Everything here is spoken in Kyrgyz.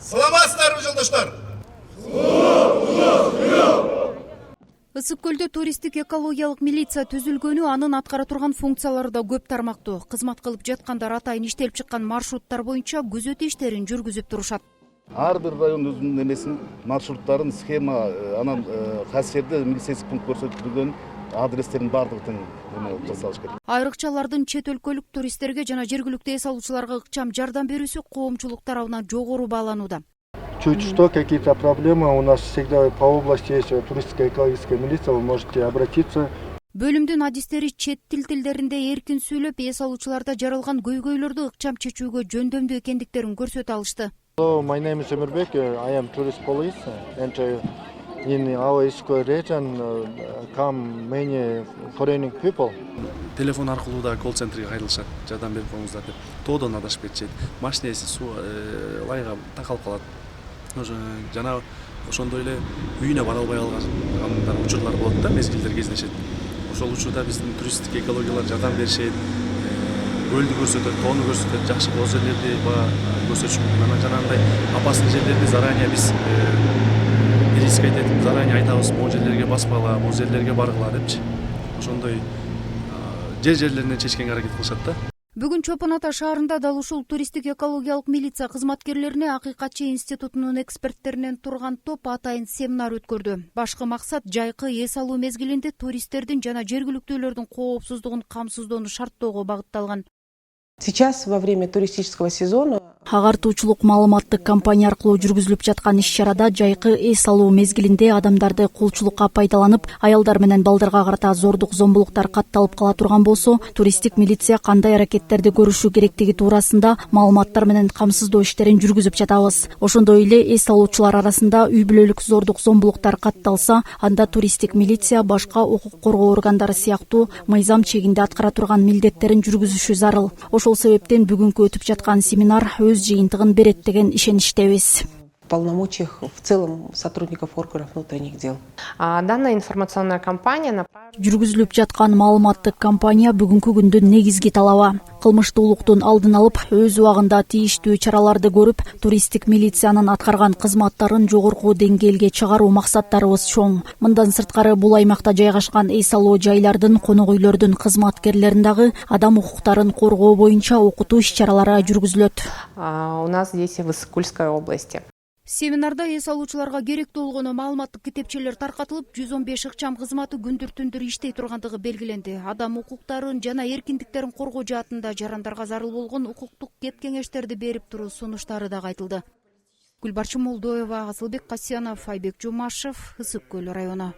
Саламатсыздарбы жолдоштор? Ысык көлдө туристтик экологиялык милиция түзүлгөнү, анын аткара турган функциялары да көп тармактуу. Кызмат кылып жаткандар атайын иштелип чыккан маршруттар боюнча күзөтүү иштерин жүргүзүп турушат. Ар бир район өзүнүн эмесин, маршруттарын, схема, анан кайсы жерде милицейский пункт көрсөтүлгөн адрестерин баардыгын жасалыш керек. Айрыкчалардын чет өлкөлүк туристтерге жана жергиликтүү эс алуучуларга ыкчам жардам берүүсү коомчулук тарабынан жогору бааланууда. Чуть что, какие-то проблемы, у нас всегда по области есть туристская экологическая милиция, вы можете обратиться. Бөлүмдүн адистери чет тилдеринде эркин сүйлөп, эс алуучуларда жаралган көйгөйлөрдү ыкчам чечүүгө жөндөмдүү экендиктерин көрсөтө алышты. My name is Emirbek, I am tourist police, and in our Iskoy region come many foreign people. Телефон аркылуу да колл центрге кайрылышат, жардам берип коюңуздар деп. Тоодон адашып кетишет. Машинеси суу лайга такалып калат. Жана ошондой эле үйүнө бара албай калган учурлар болот да, мезгилдер кездешет. Ошол учурда биздин туристтик экологиялар жардам беришет, көлдү көрсөтөт, тоону көрсөтөт, жакшы кол жерлерди көрсөтүш мүмкүн. Анан жанагындай опасный жерлерди заранее биз риск айтып, заранее айтабыз, могу жерлерге баспагыла, могу жерлерге баргыла депчи. Ошондой жерлеринен чечкенге аракет кылышат да. Бүгүн Чопон Ата шаарында дал ушул туристтик экологиялык милиция кызматкерлерине Акыйкатчы институтунун эксперттеринен турган топ атайын семинар өткөрдү. Башкы максат жайкы эс алуу мезгилинде туристтердин жана жергиликтүүлөрдүн коопсуздугун камсыздоону шарттоого багытталган. Сейчас во время туристического сезона Агартуучулук маалыматтык компания аркылуу жүргүзүлүп жаткан иш-чарада жайкы эс алуу мезгилинде адамдарды кулчулукка пайдаланып, аялдар менен балдарга карата зордук зомбулуктар катталып кала турган болсо, туристтик милиция кандай аракеттерди көрүшү керектиги туурасында маалыматтар менен камсыздоо иштерин жүргүзүп жатабыз. Ошондой эле эс алуучулар арасында үй бүлөлүк зордук зомбулуктар катталса, анда туристтик милиция башка укук коргоо органдары сыяктуу мыйзам чегинде аткара турган милдеттерин жүргүзүшү зарыл. Ошол себептен бүгүнкү өтүп жаткан семинар өз жыйынтыгын берет деген ишеничтебиз. полномочиях в целом сотрудников органов внутренних дел. Данная информационная кампания жүргүзүлүп жаткан маалыматтык кампания бүгүнкү күндүн негизги талабы. Кылмыштуулуктун алдын алып, өз убагында тийиштүү чараларды көрүп, туристтик милициянын аткарган кызматтарын жогорку деңгээлге чыгаруу максаттарыбыз чоң. Мындан сырткары бул аймакта жайгашкан эс алуу жайлардын, конок үйлөрдүн кызматкерлерин дагы адам укуктарын коргоо боюнча окутуу иш-чаралары жүргүзүлөт. у нас здесь в Иссык-Кульской области. Семинарда эс алуучуларга керектүү болгон маалыматтык китепчелер таркатылып, 115 ыкчам кызматы күндүр-түндүр иштей тургандыгы белгиленди. Адам укуктарын жана эркиндиктерин коргоо жаатында жарандарга зарыл болгон укуктук кеп-кеңештерди берип туруу сунуштары да айтылды. Гүлбарчын Молдоева, Асылбек Касьянов, Айбек Жумашев, Ысык көл району.